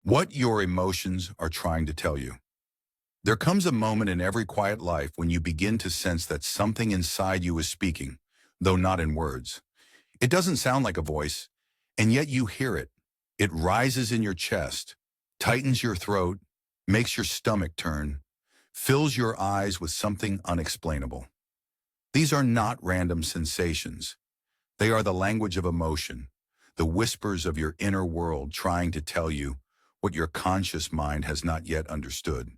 What your emotions are trying to tell you. There comes a moment in every quiet life when you begin to sense that something inside you is speaking, though not in words. It doesn't sound like a voice, and yet you hear it. It rises in your chest, tightens your throat, makes your stomach turn, fills your eyes with something unexplainable. These are not random sensations. They are the language of emotion, the whispers of your inner world trying to tell you what your conscious mind has not yet understood.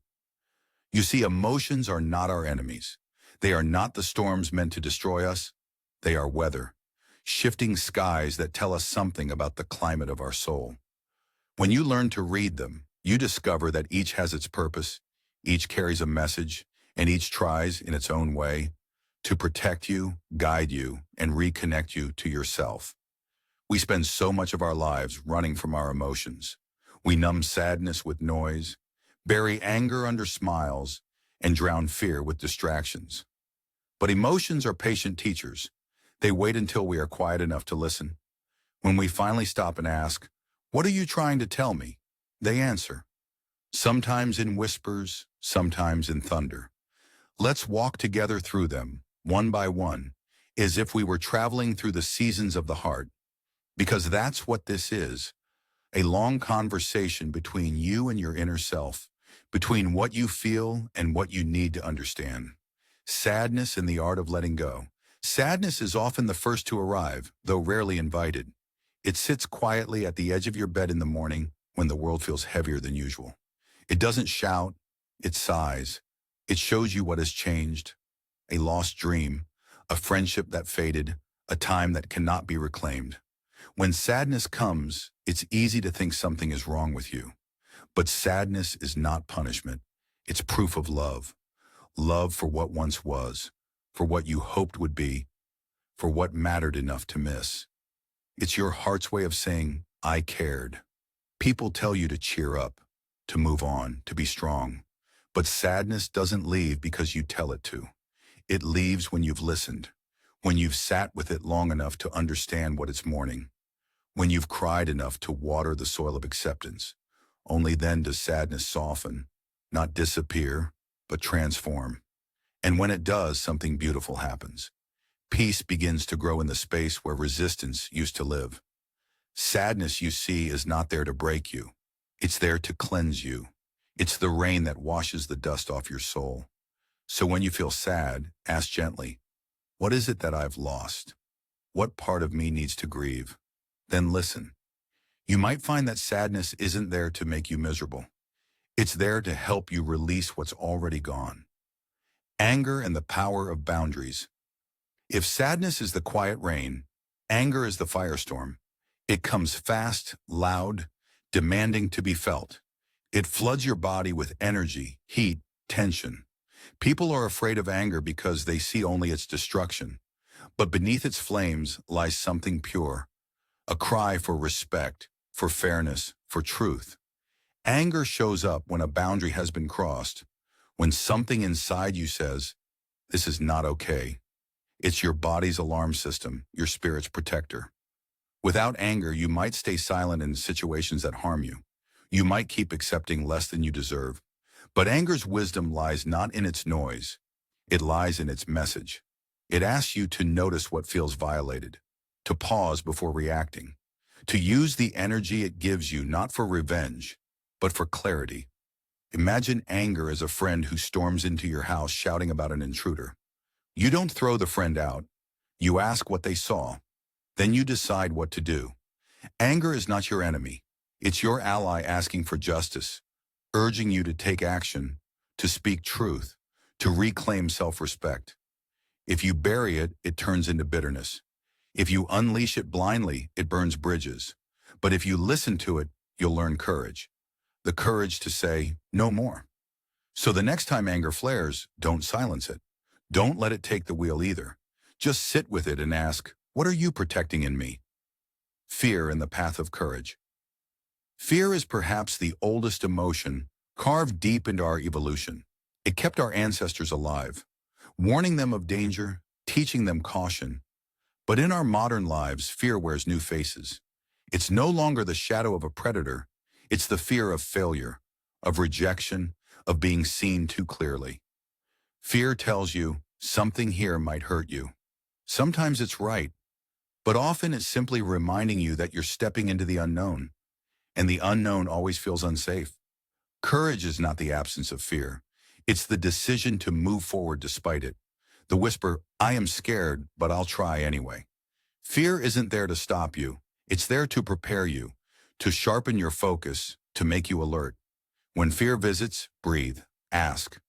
You see, emotions are not our enemies. They are not the storms meant to destroy us. They are weather, shifting skies that tell us something about the climate of our soul. When you learn to read them, you discover that each has its purpose, each carries a message, and each tries, in its own way, to protect you, guide you, and reconnect you to yourself. We spend so much of our lives running from our emotions. We numb sadness with noise, bury anger under smiles, and drown fear with distractions. But emotions are patient teachers. They wait until we are quiet enough to listen. When we finally stop and ask, "What are you trying to tell me?" they answer, sometimes in whispers, sometimes in thunder. Let's walk together through them, one by one, as if we were traveling through the seasons of the heart. Because that's what this is, a long conversation between you and your inner self, between what you feel and what you need to understand. Sadness and the art of letting go. Sadness is often the first to arrive, though rarely invited. It sits quietly at the edge of your bed in the morning when the world feels heavier than usual. It doesn't shout, it sighs. It shows you what has changed, a lost dream, a friendship that faded, a time that cannot be reclaimed. When sadness comes, it's easy to think something is wrong with you. But sadness is not punishment. It's proof of love. Love for what once was, for what you hoped would be, for what mattered enough to miss. It's your heart's way of saying, "I cared." People tell you to cheer up, to move on, to be strong. But sadness doesn't leave because you tell it to. It leaves when you've listened, when you've sat with it long enough to understand what it's mourning, when you've cried enough to water the soil of acceptance. Only then does sadness soften, not disappear, but transform. And when it does, something beautiful happens. Peace begins to grow in the space where resistance used to live. Sadness, you see, is not there to break you. It's there to cleanse you. It's the rain that washes the dust off your soul. So when you feel sad, ask gently, "What is it that I've lost? What part of me needs to grieve?" Then listen. You might find that sadness isn't there to make you miserable. It's there to help you release what's already gone. Anger and the power of boundaries. If sadness is the quiet rain, anger is the firestorm. It comes fast, loud, demanding to be felt. It floods your body with energy, heat, tension. People are afraid of anger because they see only its destruction. But beneath its flames lies something pure, a cry for respect, for fairness, for truth. Anger shows up when a boundary has been crossed, when something inside you says, "This is not okay." It's your body's alarm system, your spirit's protector. Without anger, you might stay silent in situations that harm you. You might keep accepting less than you deserve. But anger's wisdom lies not in its noise. It lies in its message. It asks you to notice what feels violated, to pause before reacting, to use the energy it gives you not for revenge, but for clarity. Imagine anger as a friend who storms into your house shouting about an intruder. You don't throw the friend out. You ask what they saw. Then you decide what to do. Anger is not your enemy. It's your ally asking for justice, urging you to take action, to speak truth, to reclaim self-respect. If you bury it, it turns into bitterness. If you unleash it blindly, it burns bridges. But if you listen to it, you'll learn courage. The courage to say, "No more." So the next time anger flares, don't silence it. Don't let it take the wheel either. Just sit with it and ask, "What are you protecting in me?" Fear in the path of courage. Fear is perhaps the oldest emotion carved deep into our evolution. It kept our ancestors alive, warning them of danger, teaching them caution. But in our modern lives, fear wears new faces. It's no longer the shadow of a predator. It's the fear of failure, of rejection, of being seen too clearly. Fear tells you something here might hurt you. Sometimes it's right, but often it's simply reminding you that you're stepping into the unknown, and the unknown always feels unsafe. Courage is not the absence of fear. It's the decision to move forward despite it. The whisper, I am scared, but I'll try anyway. Fear isn't there to stop you. It's there to prepare you, to sharpen your focus, to make you alert. When fear visits, breathe. Ask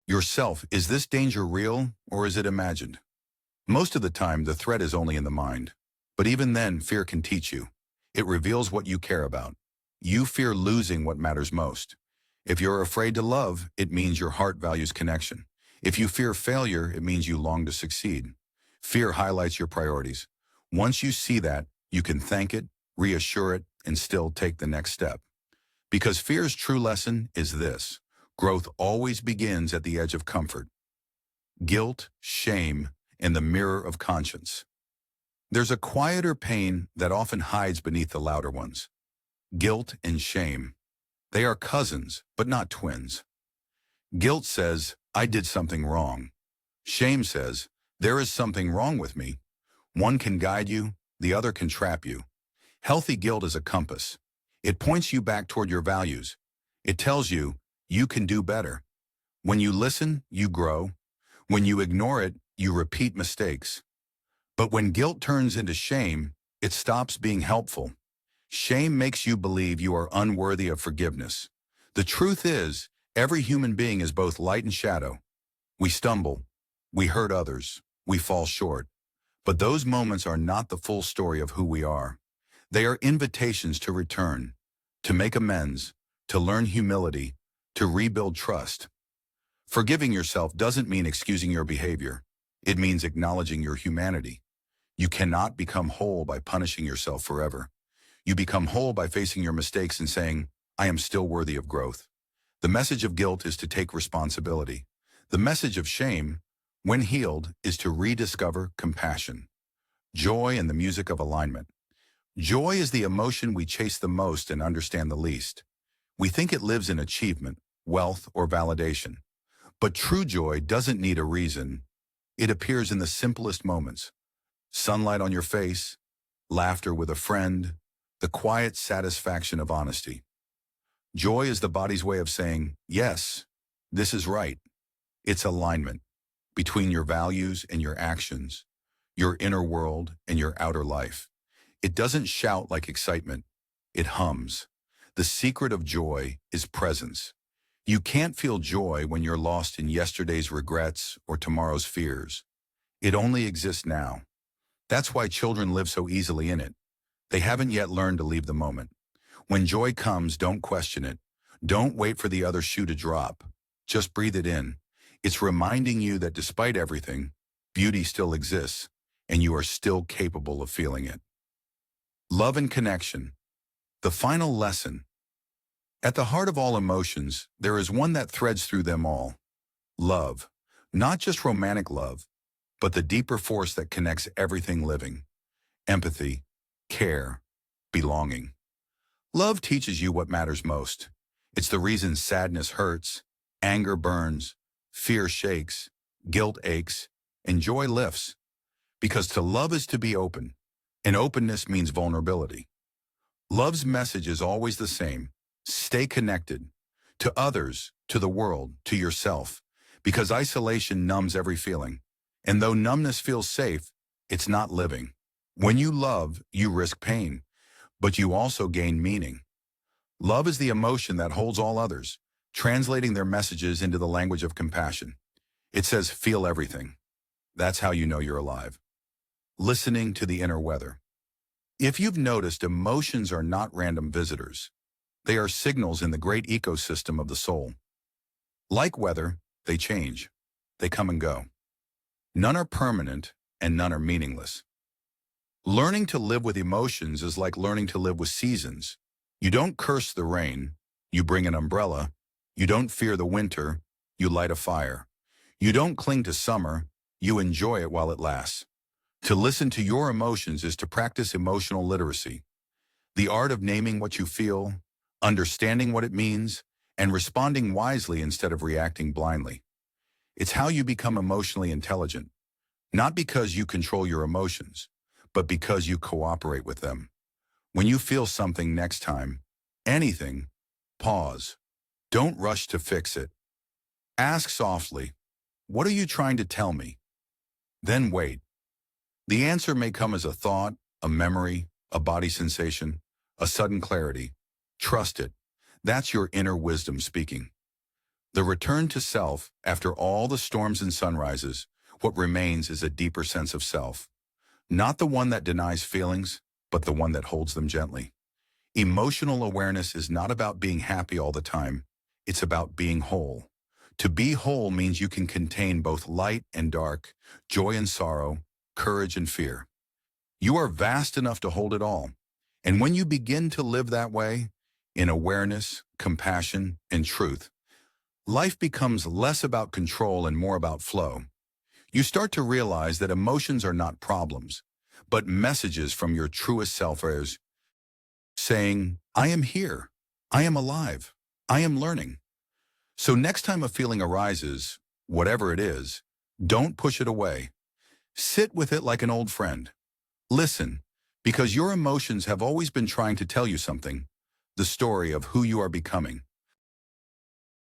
yourself, is this danger real or is it imagined? Most of the time, the threat is only in the mind. But even then, fear can teach you. It reveals what you care about. You fear losing what matters most. If you're afraid to love, it means your heart values connection. If you fear failure, it means you long to succeed. Fear highlights your priorities. Once you see that, you can thank it, reassure it, and still take the next step. Because fear's true lesson is this: growth always begins at the edge of comfort. Guilt, shame, and the mirror of conscience. There's a quieter pain that often hides beneath the louder ones. Guilt and shame. They are cousins, but not twins. Guilt says, I did something wrong. Shame says, there is something wrong with me. One can guide you, the other can trap you. Healthy guilt is a compass. It points you back toward your values. It tells you, you can do better. When you listen, you grow. When you ignore it, you repeat mistakes. But when guilt turns into shame, it stops being helpful. Shame makes you believe you are unworthy of forgiveness. The truth is, every human being is both light and shadow. We stumble, we hurt others, we fall short. But those moments are not the full story of who we are. They are invitations to return, to make amends, to learn humility, to rebuild trust. Forgiving yourself doesn't mean excusing your behavior. It means acknowledging your humanity. You cannot become whole by punishing yourself forever. You become whole by facing your mistakes and saying, I am still worthy of growth. The message of guilt is to take responsibility. The message of shame, when healed, is to rediscover compassion. Joy and the music of alignment. Joy is the emotion we chase the most and understand the least. We think it lives in achievement, wealth, or validation. But true joy doesn't need a reason. It appears in the simplest moments. Sunlight on your face, laughter with a friend, the quiet satisfaction of honesty. Joy is the body's way of saying, yes, this is right. It's alignment between your values and your actions, your inner world and your outer life. It doesn't shout like excitement. It hums. The secret of joy is presence. You can't feel joy when you're lost in yesterday's regrets or tomorrow's fears. It only exists now. That's why children live so easily in it. They haven't yet learned to leave the moment. When joy comes, don't question it. Don't wait for the other shoe to drop. Just breathe it in. It's reminding you that despite everything, beauty still exists, and you are still capable of feeling it. Love and connection. The final lesson. At the heart of all emotions, there is one that threads through them all. Love. Not just romantic love, but the deeper force that connects everything living. Empathy, care, belonging. Love teaches you what matters most. It's the reason sadness hurts, anger burns, fear shakes, guilt aches, and joy lifts. Because to love is to be open, and openness means vulnerability. Love's message is always the same. Stay connected to others, to the world, to yourself, because isolation numbs every feeling. And though numbness feels safe, it's not living. When you love, you risk pain, but you also gain meaning. Love is the emotion that holds all others, translating their messages into the language of compassion. It says, feel everything. That's how you know you're alive. Listening to the inner weather. If you've noticed, emotions are not random visitors. They are signals in the great ecosystem of the soul. Like weather, they change. They come and go. None are permanent, and none are meaningless. Learning to live with emotions is like learning to live with seasons. You don't curse the rain, you bring an umbrella. You don't fear the winter, you light a fire. You don't cling to summer, you enjoy it while it lasts. To listen to your emotions is to practice emotional literacy. The art of naming what you feel, understanding what it means, and responding wisely instead of reacting blindly. It's how you become emotionally intelligent, not because you control your emotions, but because you cooperate with them. When you feel something next time, anything, pause. Don't rush to fix it. Ask softly, what are you trying to tell me? Then wait. The answer may come as a thought, a memory, a body sensation, a sudden clarity. Trust it. That's your inner wisdom speaking. The return to self, after all the storms and sunrises, what remains is a deeper sense of self. Not the one that denies feelings, but the one that holds them gently. Emotional awareness is not about being happy all the time. It's about being whole. To be whole means you can contain both light and dark, joy and sorrow, courage and fear. You are vast enough to hold it all. And when you begin to live that way, in awareness, compassion, and truth, life becomes less about control and more about flow. You start to realize that emotions are not problems, but messages from your truest self as saying, I am here, I am alive, I am learning. So next time a feeling arises, whatever it is, don't push it away. Sit with it like an old friend. Listen, because your emotions have always been trying to tell you something, the story of who you are becoming.